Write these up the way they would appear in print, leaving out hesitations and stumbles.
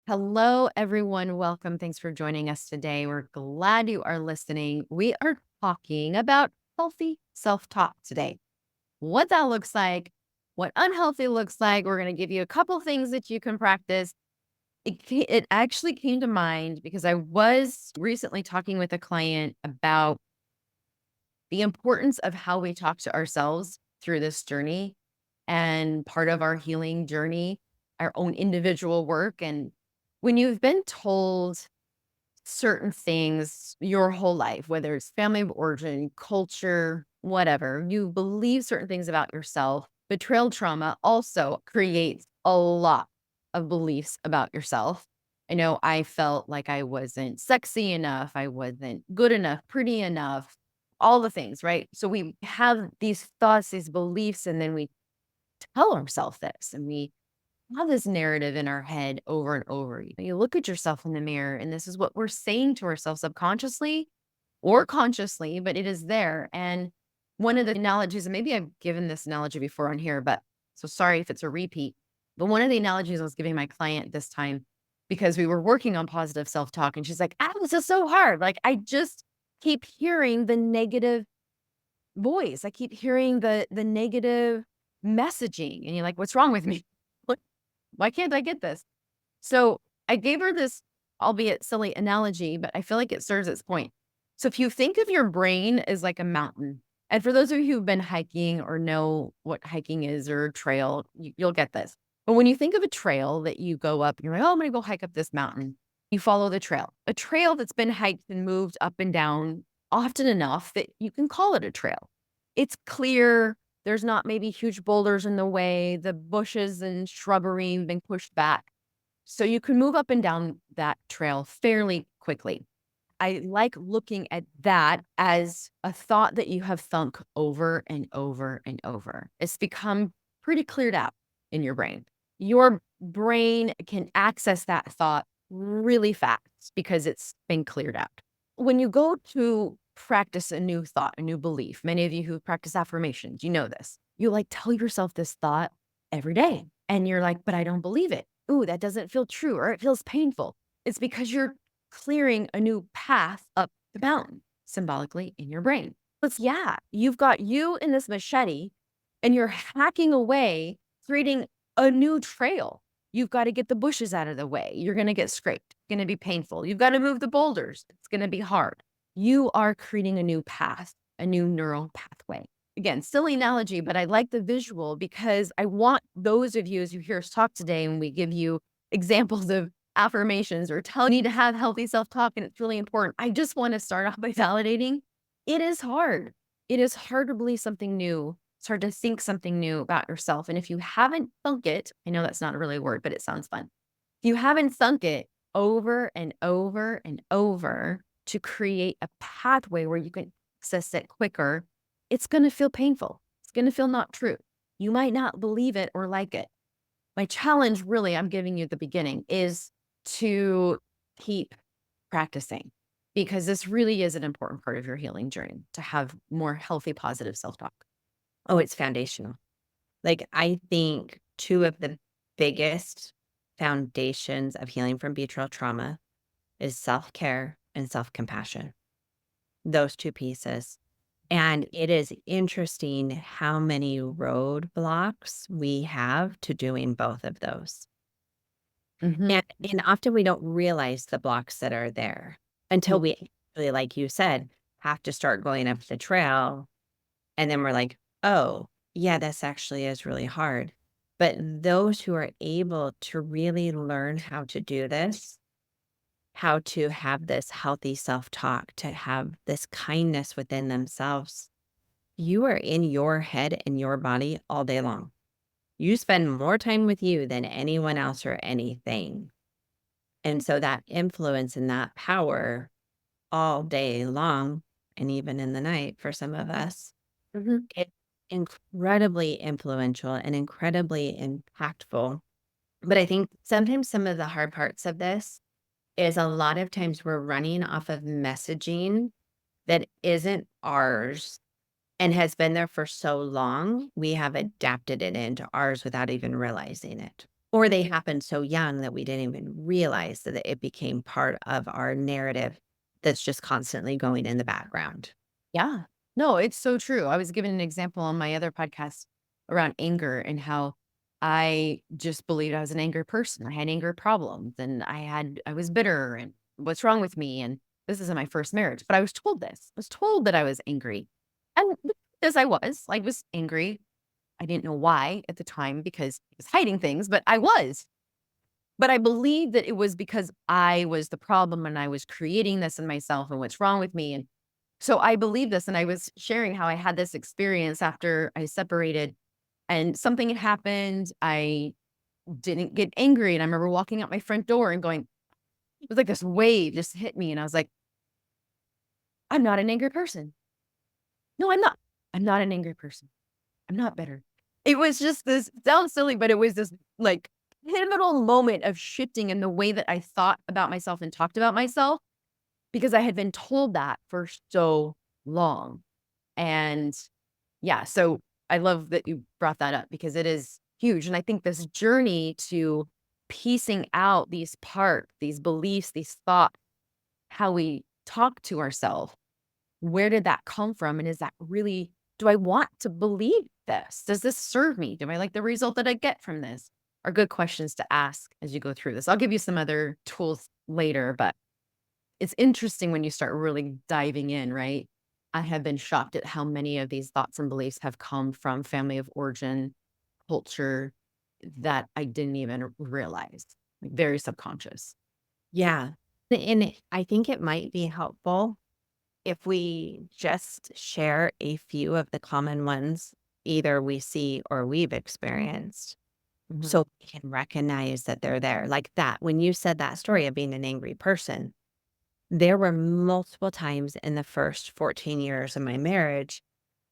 Hello, everyone. Welcome. Thanks for joining us today. We're glad you are listening. We are talking about healthy self talk today. What that looks like, what unhealthy looks like. We're going to give you a couple things that you can practice. It actually came to mind because I was recently talking with a client about the importance of how we talk to ourselves through this journey and part of our healing journey, our own individual work. And when you've been told certain things your whole life, whether it's family of origin, culture, whatever, you believe certain things about yourself. Betrayal trauma also creates a lot of beliefs about yourself. I know I felt like I wasn't sexy enough, I wasn't good enough, pretty enough, all the things, right? So we have these thoughts, these beliefs, and then we tell ourselves this and we have this narrative in our head over and over. You look at yourself in the mirror, and this is what we're saying to ourselves subconsciously or consciously, but it is there. And one of the analogies, and maybe I've given this analogy before on here, but so sorry if it's a repeat. But one of the analogies I was giving my client this time, because we were working on positive self talk, and she's like, this is so hard. Like, I just keep hearing the negative voice. I keep hearing the negative messaging. And you're like, what's wrong with me? Why can't I get this? So I gave her this, albeit silly analogy, but I feel like it serves its point. So if you think of your brain as like a mountain, and for those of you who've been hiking or know what hiking is or a trail, you'll get this. But when you think of a trail that you go up, you're like, oh, I'm going to go hike up this mountain. You follow the trail, a trail that's been hiked and moved up and down often enough that you can call it a trail. It's clear. There's not maybe huge boulders in the way, the bushes and shrubbery being pushed back. So you can move up and down that trail fairly quickly. I like looking at that as a thought that you have thunk over and over and over. It's become pretty cleared out in your brain. Your brain can access that thought really fast because it's been cleared out. When you go to practice a new thought, a new belief, many of you who practice affirmations, you know this. You like tell yourself this thought every day. And you're like, but I don't believe it. Ooh, that doesn't feel true, or it feels painful. It's because you're clearing a new path up the mountain symbolically in your brain. Yeah, you've got you in this machete and you're hacking away, creating a new trail. You've got to get the bushes out of the way. You're going to get scraped. It's going to be painful. You've got to move the boulders. It's going to be hard. You are creating a new path, a new neural pathway. Again, silly analogy, but I like the visual because I want those of you as you hear us talk today and we give you examples of affirmations or tell you to have healthy self-talk and it's really important. I just want to start off by validating it is hard. It is hard to believe something new. It's hard to think something new about yourself. And if you haven't thunk it, I know that's not really a word, but it sounds fun. If you haven't thunk it over and over and over to create a pathway where you can access it quicker, it's going to feel painful. It's going to feel not true. You might not believe it or like it. My challenge, really, I'm giving you at the beginning, is to keep practicing because this really is an important part of your healing journey to have more healthy, positive self talk. Oh, it's foundational. Like, I think two of the biggest foundations of healing from betrayal trauma is self-care and self-compassion. Those two pieces. And it is interesting how many roadblocks we have to doing both of those. Hmm. And often we don't realize the blocks that are there until we actually, like you said, have to start going up the trail. And then we're like, oh, yeah, this actually is really hard. But those who are able to really learn how to do this, how to have this healthy self talk, to have this kindness within themselves, you are in your head and your body all day long. You spend more time with you than anyone else or anything. And so that influence and that power all day long, and even in the night for some of us, Hmm. it's incredibly influential and incredibly impactful. But I think sometimes some of the hard parts of this is a lot of times we're running off of messaging that isn't ours and has been there for so long, we have adapted it into ours without even realizing it. or they happened so young that we didn't even realize that it became part of our narrative that's just constantly going in the background. Yeah. No, it's so true. I was given an example on my other podcast around anger and how I just believed I was an angry person. I had anger problems and I was bitter and what's wrong with me? And this isn't my first marriage, but I was told this. I was told that I was angry. And as I was angry. I didn't know why at the time because I was hiding things, but I was. But I believed that it was because I was the problem and I was creating this in myself and what's wrong with me. And so I believed this and I was sharing how I had this experience after I separated and something had happened. I didn't get angry. And I remember walking out my front door and going, it was like this wave just hit me. And I was like, I'm not an angry person. No, I'm not. I'm not an angry person. I'm not bitter. It was just this it sounds silly, but it was this, like, pivotal moment of shifting in the way that I thought about myself and talked about myself because I had been told that for so long. And, yeah, so I love that you brought that up because it is huge, and I think this journey to piecing out these parts, these beliefs, these thoughts, how we talk to ourselves, where did that come from? And is that really do I want to believe this? Does this serve me? Do I like the result that I get from this? Are good questions to ask as you go through this. I'll give you some other tools later, but it's interesting when you start really diving in, right? I have been shocked at how many of these thoughts and beliefs have come from family of origin, culture that I didn't even realize, like very subconscious. Yeah. And I think it might be helpful if we just share a few of the common ones, either we see or we've experienced, Mhm. so we can recognize that they're there. Like that, when you said that story of being an angry person, there were multiple times in the first 14 years of my marriage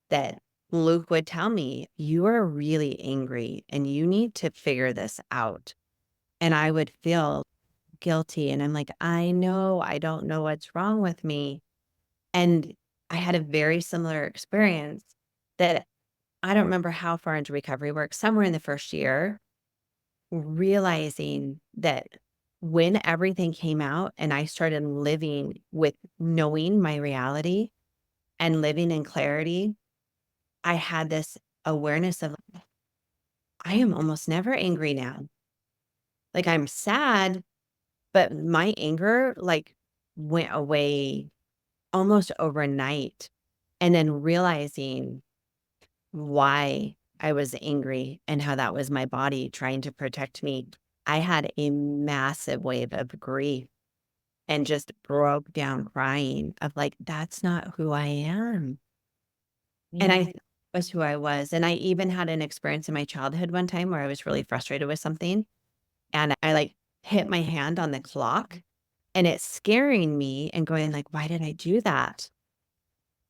that Luke would tell me, "You are really angry and you need to figure this out." And I would feel guilty. And I'm like, I know, I don't know what's wrong with me. And I had a very similar experience that I don't remember how far into recovery work, somewhere in the first year, realizing that when everything came out and I started living with knowing my reality and living in clarity, I had this awareness of I am almost never angry now. Like I'm sad, but my anger like went away almost overnight. And then realizing why I was angry and how that was my body trying to protect me. I had a massive wave of grief and just broke down crying of like, that's not who I am. And Yeah. I was who I was. And I even had an experience in my childhood one time where I was really frustrated with something and I like hit my hand on the clock and it's scaring me and going like, why did I do that?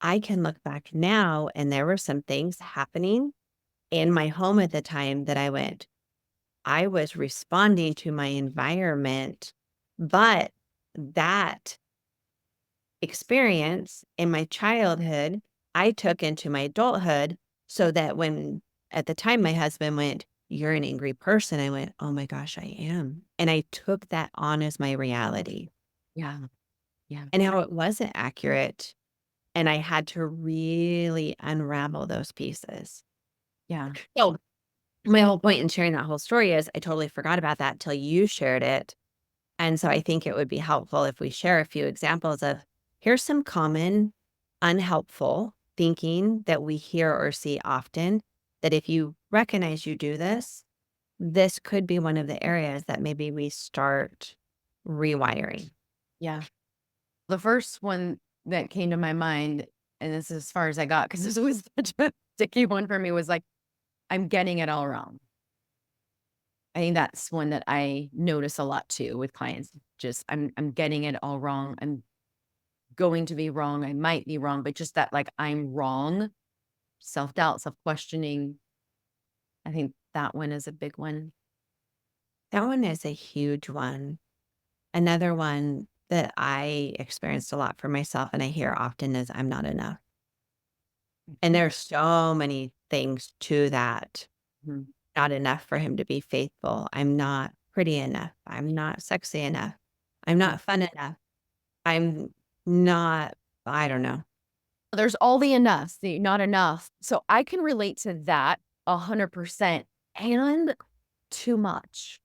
I can look back now and there were some things happening in my home at the time that I was responding to my environment, but that experience in my childhood, I took into my adulthood so that when at the time my husband went, "You're an angry person," I went, "Oh my gosh, I am." And I took that on as my reality Yeah. Yeah. and how it wasn't accurate. And I had to really unravel those pieces. Yeah. So my whole point in sharing that whole story is I totally forgot about that till you shared it. And so I think it would be helpful if we share a few examples of here's some common unhelpful thinking that we hear or see often that if you recognize you do this, this could be one of the areas that maybe we start rewiring. Yeah. The first one that came to my mind, and this is as far as I got, because this was such a sticky one for me, was like, I'm getting it all wrong. I think that's one that I notice a lot too with clients. Just I'm getting it all wrong. I'm going to be wrong. I might be wrong, but just that like I'm wrong, self-doubt, self-questioning. I think that one is a big one. That one is a huge one. Another one that I experienced a lot for myself and I hear often is I'm not enough. And there's so many things to that. Mhm. not enough for him to be faithful. I'm not pretty enough. I'm not sexy enough. I'm Mm. not fun enough. I'm not, I don't know. There's all the enoughs, the not enough. So I can relate to that 100% and too much.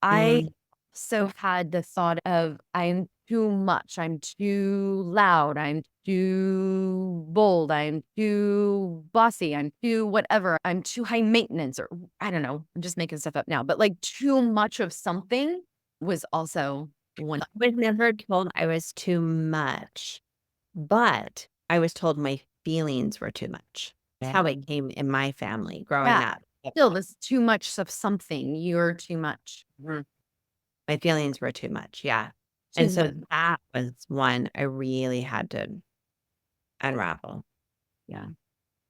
I Mm, so had the thought of I'm too much, I'm too loud, I'm too bold, I'm too bossy, I'm too whatever, I'm too high maintenance, or I don't know. I'm just making stuff up now, but like too much of something was also one. I was never told I was too much, but I was told my feelings were too much. That's how it came in my family growing Yeah. up. Yep. Still, this too much of something. You're too much. My feelings were too much. Yeah. Too And so much. that was one I really had to unravel. Yeah.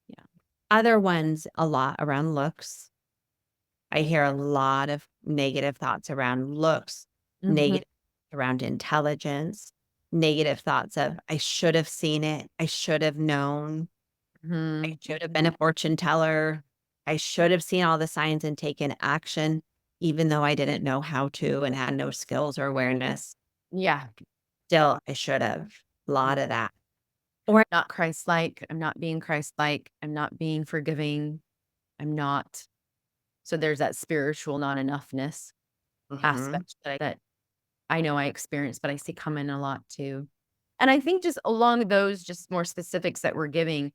Yeah. Other ones, a lot around looks. I hear a lot of negative thoughts around looks, Mhm, negative around intelligence, negative thoughts of, I should have seen it. I should have known. I mhm. should have been a fortune teller. I should have seen all the signs and taken action, even though I didn't know how to and had no skills or awareness. Yeah. Still, I should have. A Mm. lot of that. Or Not Christ-like. I'm not being Christ-like. I'm not being forgiving. I'm not. So there's that spiritual not enoughness mhm, aspect that I know I experience, but I see come in a lot too. And I think just along those just more specifics that we're giving,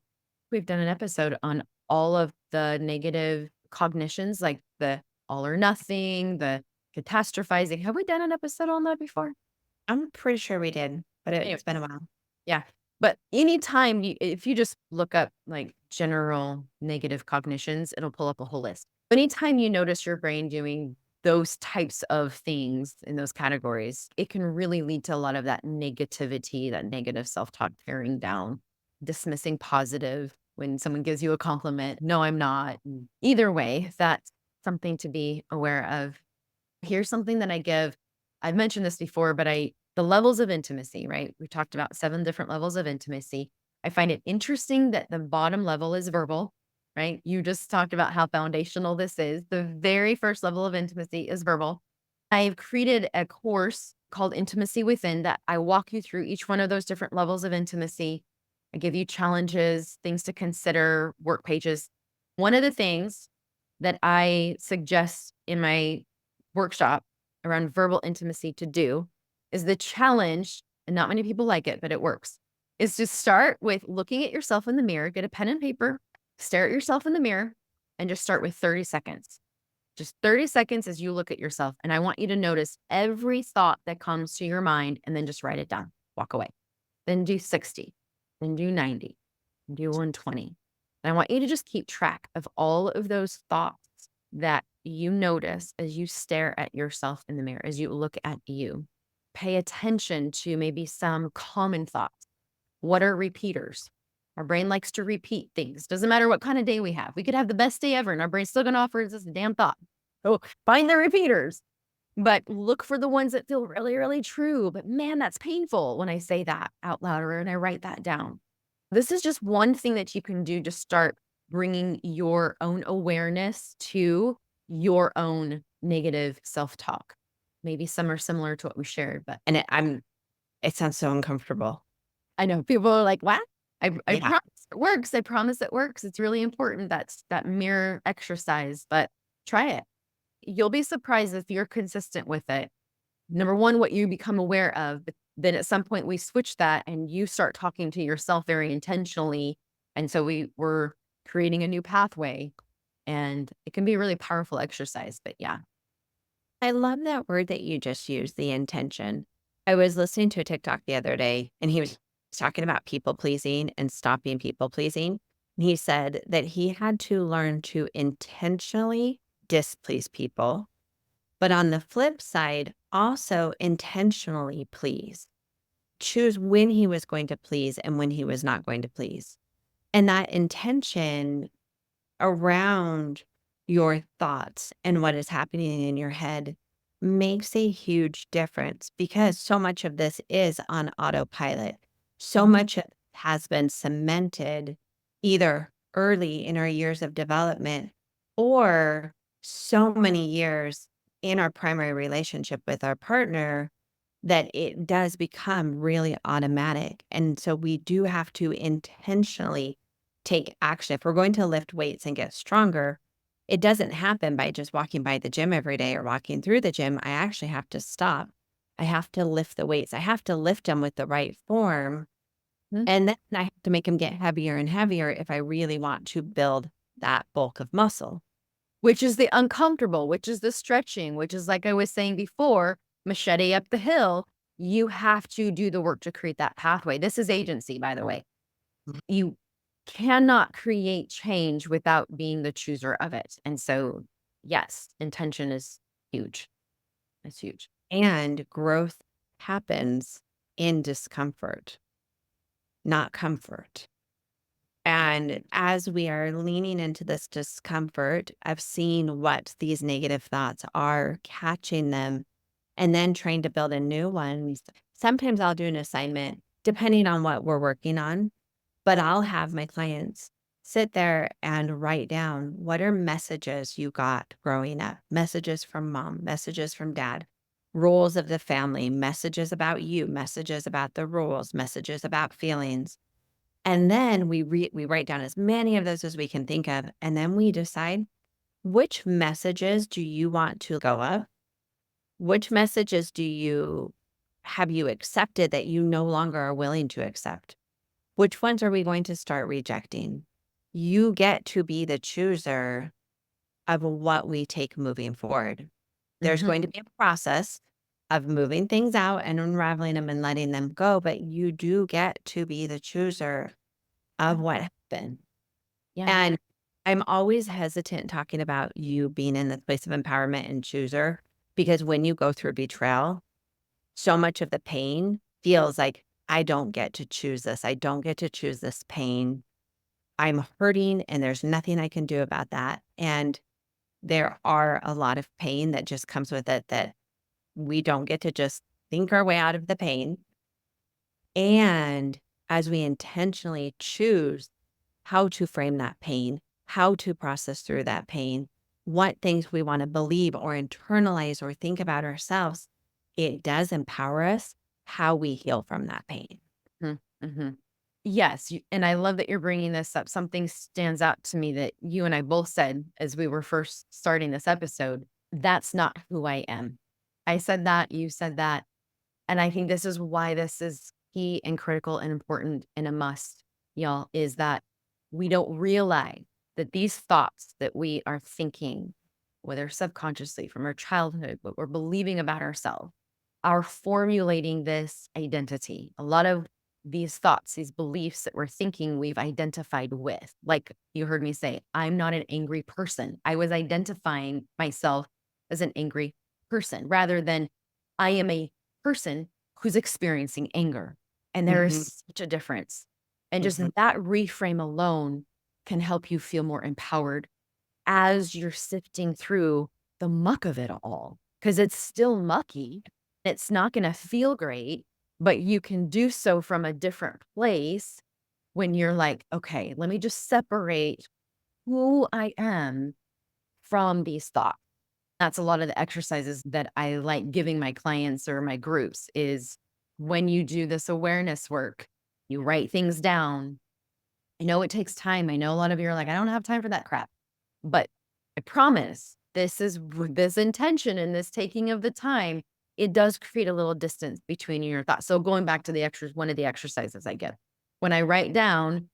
we've done an episode on all of the negative cognitions, like the all or nothing, the catastrophizing. Have we done an episode on that before? I'm pretty sure we did, but Anyway, it's been a while. yeah. But anytime if you just look up like general negative cognitions, it'll pull up a whole list. Anytime you notice your brain doing those types of things in those categories, it can really lead to a lot of that negativity, that negative self-talk tearing down, dismissing positive when someone gives you a compliment. No, I'm not. Either way, that's something to be aware of. Here's something that I give. I've mentioned this before, but the levels of intimacy, right? We talked about 7 different levels of intimacy. I find it interesting that the bottom level is verbal, right? You just talked about how foundational this is. The very first level of intimacy is verbal. I've created a course called Intimacy Within that I walk you through each one of those different levels of intimacy. I give you challenges, things to consider, work pages. One of the things that I suggest in my workshop around verbal intimacy to do is the challenge, and not many people like it, but it works, is to start with looking at yourself in the mirror, get a pen and paper, stare at yourself in the mirror, and just start with 30 seconds. Just 30 seconds as you look at yourself. And I want you to notice every thought that comes to your mind and then just write it down. Walk away. Then do 60, then do 90, then do 120. And I want you to just keep track of all of those thoughts that you notice as you stare at yourself in the mirror, as you look at you. Pay attention to maybe some common thoughts. What are repeaters? Our brain likes to repeat things. Doesn't matter what kind of day we have. We could have the best day ever, and our brain's still going to offer us this damn thought. Oh, find the repeaters. But look for the ones that feel really, really true. But man, that's painful when I say that out loud or when I write that down. This is just one thing that you can do to start bringing your own awareness to your own negative self talk. Maybe some are similar to what we shared, but And it sounds so uncomfortable. I know people are like, what? I Yeah. promise it works. I promise it works. It's really important. That's that mirror exercise, but try it. You'll be surprised if you're consistent with it. Number one, what you become aware of, but then at some point we switch that and you start talking to yourself very intentionally. And so we're creating a new pathway and it can be a really powerful exercise. But yeah. I love that word that you just used, the intention. I was listening to a TikTok the other day, and he was talking about people pleasing and stopping people pleasing. And he said that he had to learn to intentionally displease people, but on the flip side, also intentionally please. Choose when he was going to please and when he was not going to please. And that intention around your thoughts and what is happening in your head makes a huge difference because so much of this is on autopilot. So Mhm. much of it has been cemented either early in our years of development or so many years in our primary relationship with our partner that it does become really automatic. And so we do have to intentionally take action. If we're going to lift weights and get stronger, it doesn't happen by just walking by the gym every day or walking through the gym. I actually have to stop. I have to lift the weights. I have to lift them with the right form. Mhm. And then I have to make them get heavier and heavier if I really want to build that bulk of muscle. Which is the uncomfortable, which is the stretching, which is like I was saying before, machete up the hill. You have to do the work to create that pathway. This is agency, by the way. You cannot create change without being the chooser of it. And so, yes, intention is huge. It's huge. And growth happens in discomfort, not comfort. And as we are leaning into this discomfort of seeing what these negative thoughts are, catching them, and then trying to build a new one. Sometimes I'll do an assignment depending on what we're working on, but I'll have my clients sit there and write down what are messages you got growing up, messages from mom, messages from dad, rules of the family, messages about you, messages about the rules, messages about feelings. And then we write down as many of those as we can think of, and then we decide which messages do you want to go of? Which messages do you have you accepted that you no longer are willing to accept? Which ones are we going to start rejecting? You get to be the chooser of what we take moving forward. There's Mhm. going to be a process of moving things out and unraveling them and letting them go, but you do get to be the chooser of Yeah. what happened. Yeah. And I'm always hesitant talking about you being in this place of empowerment and chooser because when you go through betrayal, so much of the pain feels like I don't get to choose this. I don't get to choose this pain. I'm hurting and there's nothing I can do about that. And there are a lot of pain that just comes with it that we don't get to just think our way out of the pain. And as we intentionally choose how to frame that pain, how to process through that pain, what things we want to believe or internalize or think about ourselves, it does empower us how we heal from that pain. Mhm. Mhm. Yes, and I love that you're bringing this up. Something stands out to me that you and I both said as we were first starting this episode. That's not who I am. I said that, you said that. And I think this is why this is key and critical and important and a must, y'all, is that we don't realize that these thoughts that we are thinking, whether subconsciously from our childhood, what we're believing about ourselves, are formulating this identity. A lot of these thoughts, these beliefs that we're thinking we've identified with. Like you heard me say, I'm not an angry person. I was identifying myself as an angry person rather than I am a person who's experiencing anger. And there Mhm, is such a difference. And just mhm. that reframe alone can help you feel more empowered as you're sifting through the muck of it all, because it's still mucky. It's not going to feel great, but you can do so from a different place when you're like, okay, let me just separate who I am from these thoughts. That's a lot of the exercises that I like giving my clients or my groups is when you do this awareness work, you write things down. I know it takes time. I know a lot of you are like, I don't have time for that crap. But I promise this is with this intention and this taking of the time, it does create a little distance between you and your thoughts. So going back to the extras, one of the exercises I give when I write down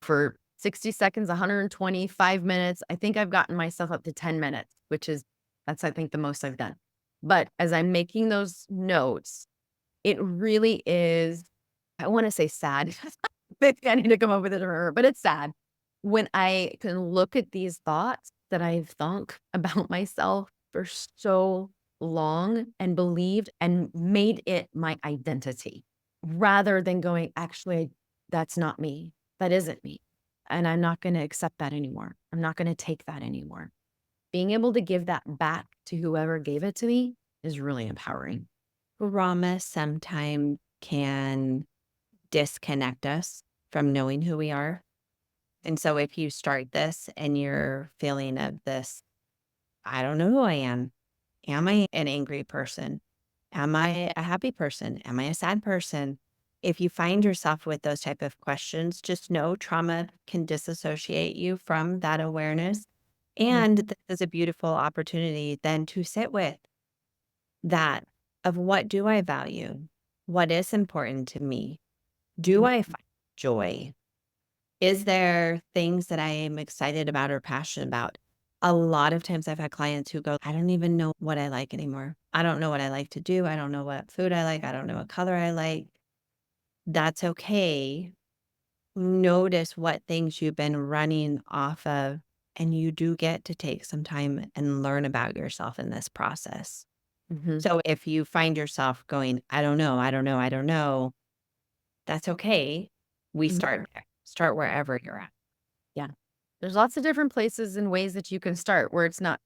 for 60 seconds, 125 minutes. I think I've gotten myself up to 10 minutes, which is that's I think the most I've done. But as I'm making those notes, it really is I want to say sad. Maybe I need to come up with a different word, but it's sad when I can look at these thoughts that I've thunk about myself for so long and believed and made it my identity rather than going, actually, that's not me. That isn't me. And I'm not going to accept that anymore. I'm not going to take that anymore. Being able to give that back to whoever gave it to me is really empowering. Trauma sometimes can disconnect us from knowing who we are. And so if you start this and you're feeling of this I don't know who I am. Am I an angry person? Am I a happy person? Am I a sad person? If you find yourself with those type of questions, just know trauma can disassociate you from that awareness. Mhm, And this is a beautiful opportunity then to sit with that of what do I value? What is important to me? Do mhm, I find joy? Is there things that I am excited about or passionate about? A lot of times I've had clients who go, I don't even know what I like anymore. I don't know what I like to do. I don't know what food I like. I don't know what color I like. That's okay. Notice what things you've been running off of, and you do get to take some time and learn about yourself in this process. mhm, So if you find yourself going, I don't know, I don't know, I don't know, that's okay. We mhm. start there. Start wherever you're at. Yeah. There's lots of different places and ways that you can start where it's not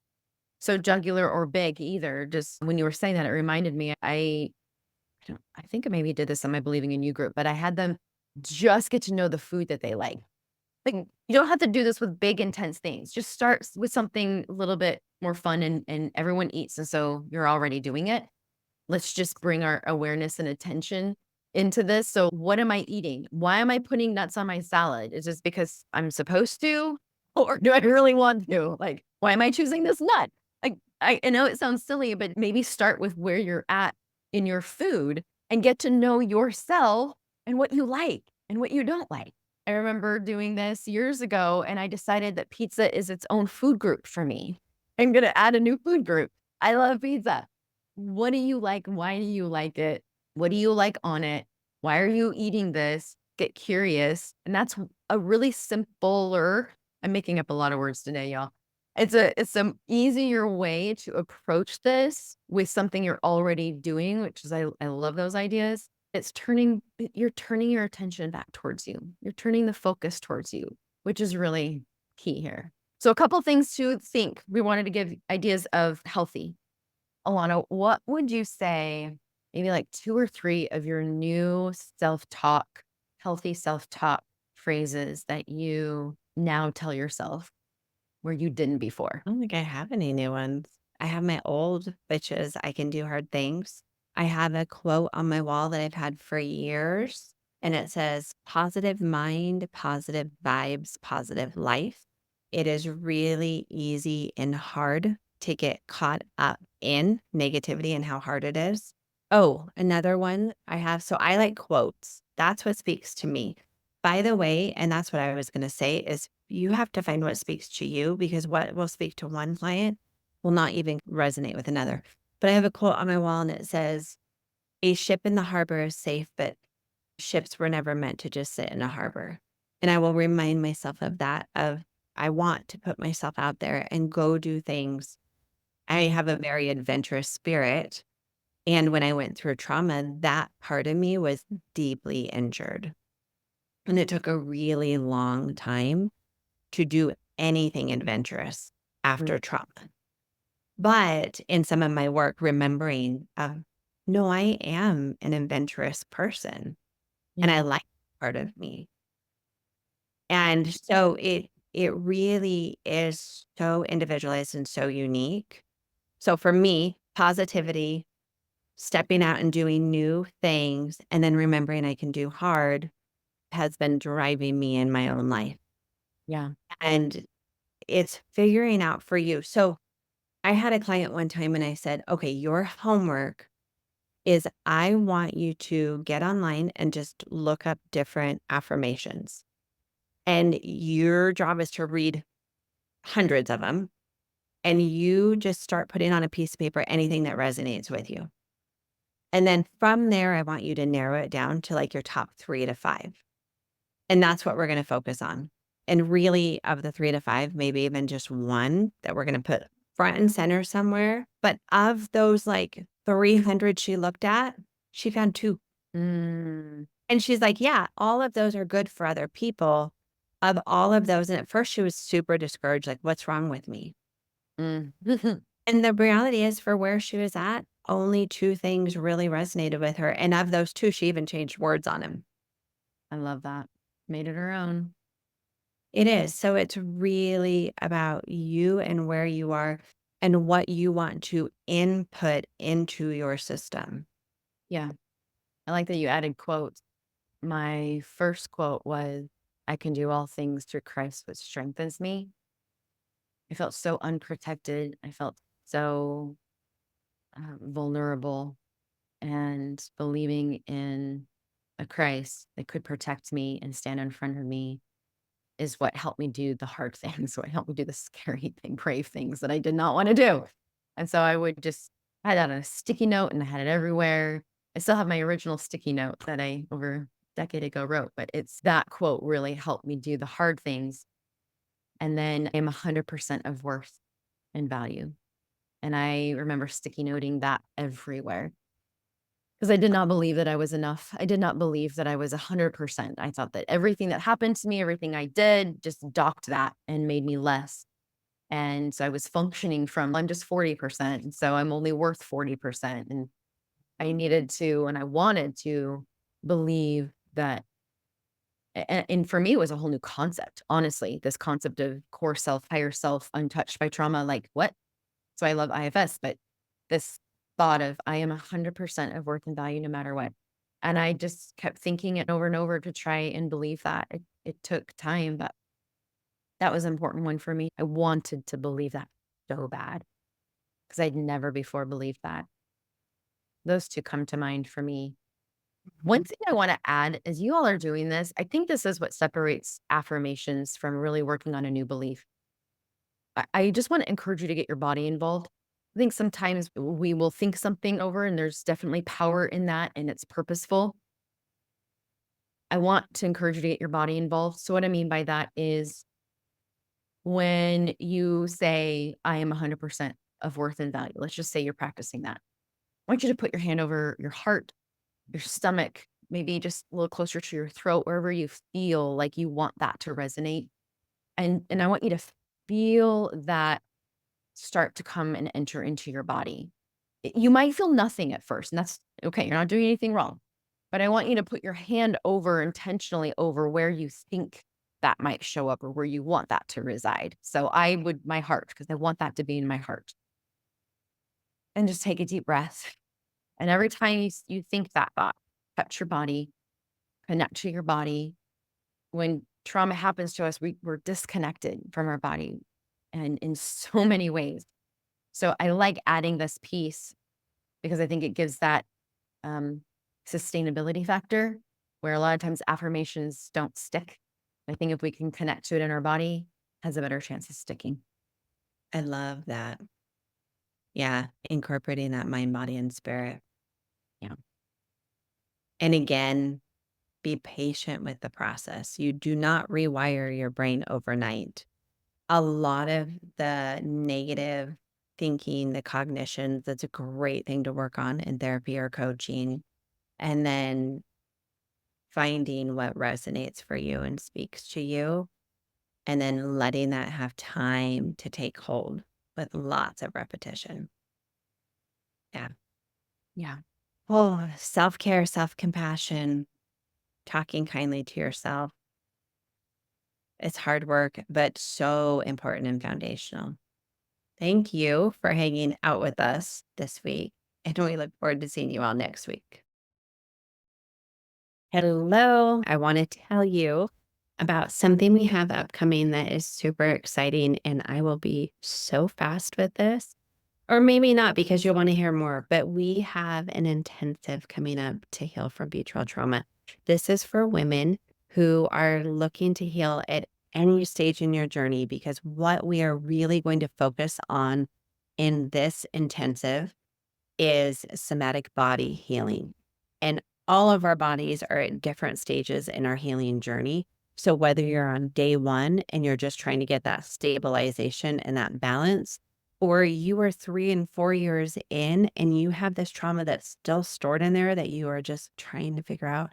so jugular or big either. Just when you were saying that, it reminded me, I think I maybe did this on my Believing in You group, but I had them just get to know the food that they like. Like, you don't have to do this with big, intense things. Just start with something a little bit more fun and everyone eats. And so you're already doing it. Let's just bring our awareness and attention into this. So, what am I eating? Why am I putting nuts on my salad? Is this because I'm supposed to? Or do I really want to? Like, why am I choosing this nut? Like, I know it sounds silly, but maybe start with where you're at in your food and get to know yourself and what you like and what you don't like. I remember doing this years ago and I decided that pizza is its own food group for me. I'm going to add a new food group. I love pizza. What do you like? Why do you like it? What do you like on it? Why are you eating this? Get curious. And that's a really simpler, I'm making up a lot of words today, y'all. It's some easier way to approach this with something you're already doing, which is I love those ideas. You're turning your attention back towards you. You're turning the focus towards you, which is really key here. So a couple things to think. We wanted to give ideas of healthy. Alana, what would you say, maybe like 2 or 3 of your new self-talk, healthy self-talk phrases that you now tell yourself where you didn't before? I don't think I have any new ones. I have my old, which is I can do hard things. I have a quote on my wall that I've had for years, and it says, positive mind, positive vibes, positive life. It is really easy and hard to get caught up in negativity and how hard it is. Oh, another one I have. So I like quotes. That's what speaks to me. By the way, and that's what I was gonna say, is you have to find what speaks to you because what will speak to one client will not even resonate with another. But I have a quote on my wall and it says, "A ship in the harbor is safe, but ships were never meant to just sit in a harbor." And I will remind myself of that, of I want to put myself out there and go do things. I have a very adventurous spirit. And when I went through trauma, that part of me was deeply injured. And it took a really long time to do anything adventurous Mm, after trauma. But in some of my work, remembering, no, I am an adventurous person and I yeah, like part of me. And so it really is so individualized and so unique. So for me, positivity, stepping out and doing new things, and then remembering I can do hard has been driving me in my own life. yeah. And it's figuring out for you. So I had a client one time and I said, okay, your homework is I want you to get online and just look up different affirmations. And your job is to read hundreds of them. And you just start putting on a piece of paper anything that resonates with you. And then from there, I want you to narrow it down to like your top 3 to 5. And that's what we're going to focus on. And really, of the 3 to 5, maybe even just one that we're going to put front and center somewhere. But of those like 300 she looked at, she found two. Mm, And she's like, yeah, all of those are good for other people. Of all of those. And at first, she was super discouraged, like, what's wrong with me? mm. And the reality is, for where she was at, only two things really resonated with her. And of those two, she even changed words on them. I love that. Made it her own. It is. So it's really about you and where you are. and what you want to input into your system. Yeah. I like that you added quotes. My first quote was, I can do all things through Christ, which strengthens me. I felt so unprotected. I felt so vulnerable, and believing in a Christ that could protect me and stand in front of me is what helped me do the hard things, what helped me do the scary thing, brave things that I did not want to do. And so I would just, I had that on a sticky note and I had it everywhere. I still have my original sticky note that I over a decade ago wrote, but it's that quote really helped me do the hard things. And then I'm 100% of worth and value. And I remember sticky noting that everywhere. Because I did not believe that I was enough. I did not believe that I was 100%. I thought that everything that happened to me, everything I did, just docked that and made me less. And so I was functioning from, I'm just 40%. And so I'm only worth 40%. And I needed to, and I wanted to believe that. And for me, it was a whole new concept, honestly, this concept of core self, higher self, untouched by trauma. Like, what? So I love IFS, but this thought of I am 100% of worth and value no matter what. And I just kept thinking it over and over to try and believe that. It took time, but that was an important one for me. I wanted to believe that so bad because I'd never before believed that. Those two come to mind for me. One thing I want to add is you all are doing this. I think this is what separates affirmations from really working on a new belief. I just want to encourage you to get your body involved. I think sometimes we will think something over, and there's definitely power in that, and it's purposeful. I want to encourage you to get your body involved. So, what I mean by that is when you say, I am 100% of worth and value, let's just say you're practicing that. I want you to put your hand over your heart, your stomach, maybe just a little closer to your throat, wherever you feel like you want that to resonate. And I want you to feel that start to come and enter into your body. You might feel nothing at first, and that's okay. You're not doing anything wrong. But I want you to put your hand over intentionally over where you think that might show up or where you want that to reside. So I would, my heart, because I want that to be in my heart. And just take a deep breath. And every time you think that thought, touch your body, connect to your body. When trauma happens to us, we're disconnected from our body and in so many ways. So I like adding this piece because I think it gives that um, sustainability factor where a lot of times affirmations don't stick. I think if we can connect to it in our body, has a better chance of sticking. I love that. Yeah, incorporating that mind, body, and spirit. Yeah. And again, be patient with the process. You do not rewire your brain overnight. A lot of the negative thinking, the cognitions, that's a great thing to work on in therapy or coaching. And then finding what resonates for you and speaks to you, and then letting that have time to take hold with lots of repetition. Yeah. Yeah. Oh, self care, self compassion, talking kindly to yourself. It's hard work, but so important and foundational. Thank you for hanging out with us this week. And we look forward to seeing you all next week. Hello. I want to tell you about something we have upcoming that is super exciting. And I will be so fast with this, or maybe not because you'll want to hear more, but we have an intensive coming up to heal from betrayal trauma. This is for women who are looking to heal at any stage in your journey, because what we are really going to focus on in this intensive is somatic body healing. And all of our bodies are at different stages in our healing journey. So whether you're on day one and you're just trying to get that stabilization and that balance, or you are 3 and 4 years in and you have this trauma that's still stored in there that you are just trying to figure out,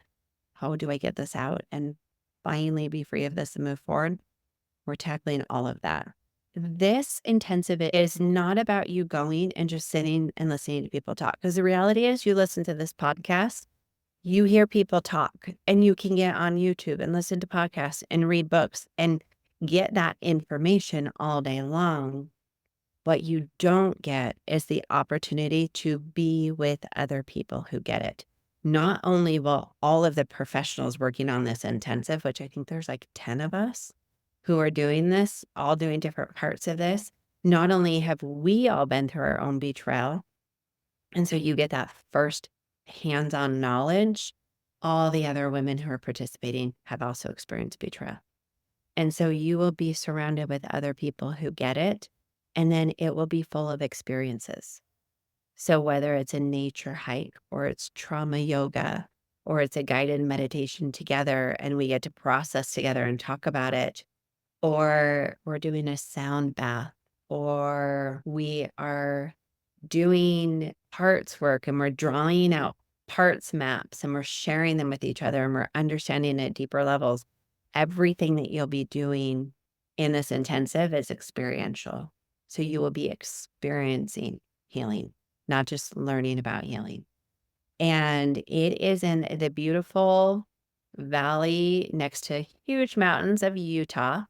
how do I get this out and finally be free of this and move forward? We're tackling all of that. This intensive is not about you going and just sitting and listening to people talk. Because the reality is, you listen to this podcast, you hear people talk, and you can get on YouTube and listen to podcasts and read books and get that information all day long. What you don't get is the opportunity to be with other people who get it. Not only will all of the professionals working on this intensive, which I think there's like 10 of us who are doing this, all doing different parts of this, not only have we all been through our own betrayal, and so you get that first hands-on knowledge, all the other women who are participating have also experienced betrayal. And so you will be surrounded with other people who get it, and then it will be full of experiences. So whether it's a nature hike or it's trauma yoga or it's a guided meditation together and we get to process together and talk about it, or we're doing a sound bath, or we are doing parts work and we're drawing out parts maps and we're sharing them with each other and we're understanding at deeper levels. Everything that you'll be doing in this intensive is experiential. So you will be experiencing healing, not just learning about healing. And it is in the beautiful valley next to huge mountains of Utah.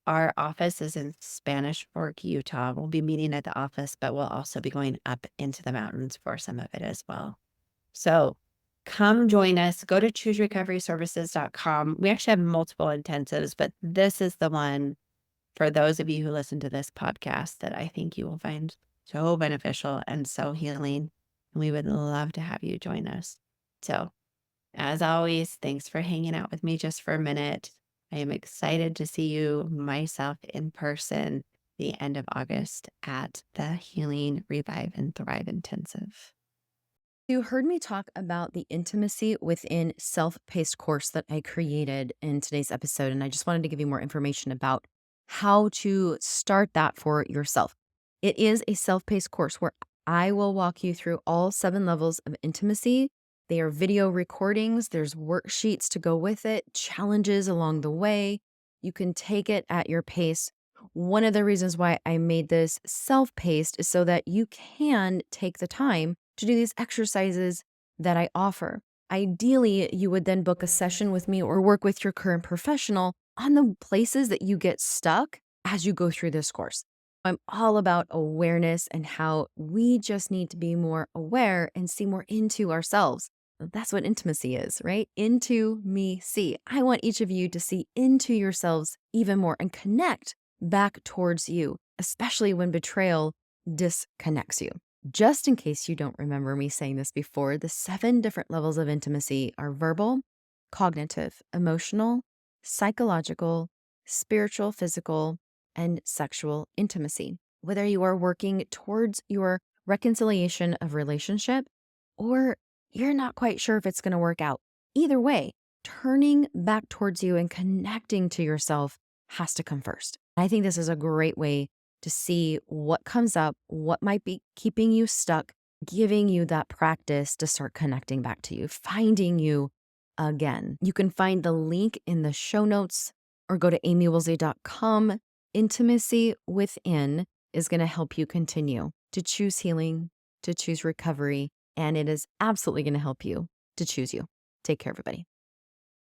Our office is in Spanish Fork, Utah. We'll be meeting at the office, but we'll also be going up into the mountains for some of it as well. So come join us. Go to chooserecoveryservices.com. We actually have multiple intensives, but this is the one for those of you who listen to this podcast that I think you will find so beneficial and so healing. And we would love to have you join us. So, as always, thanks for hanging out with me just for a minute. I am excited to see you myself in person the end of August at the Healing, Revive, and Thrive Intensive. You heard me talk about the intimacy within self-paced course that I created in today's episode, and I just wanted to give you more information about how to start that for yourself. It is a self-paced course where I will walk you through all 7 levels of intimacy. They are video recordings, there's worksheets to go with it, challenges along the way. You can take it at your pace. One of the reasons why I made this self-paced is so that you can take the time to do these exercises that I offer. Ideally, you would then book a session with me or work with your current professional on the places that you get stuck as you go through this course. I'm all about awareness and how we just need to be more aware and see more into ourselves. That's what intimacy is, right? Into me, see. I want each of you to see into yourselves even more and connect back towards you, especially when betrayal disconnects you. Just in case you don't remember me saying this before, the 7 different levels of intimacy are verbal, cognitive, emotional, psychological, spiritual, physical, and sexual intimacy. Whether you are working towards your reconciliation of relationship or you're not quite sure if it's going to work out, either way, turning back towards you and connecting to yourself has to come first. I think this is a great way to see what comes up, what might be keeping you stuck, giving you that practice to start connecting back to you, finding you again. You can find the link in the show notes or go to amywoolsey.com. Intimacy within is going to help you continue to choose healing, to choose recovery, and it is absolutely going to help you to choose you. Take care, everybody.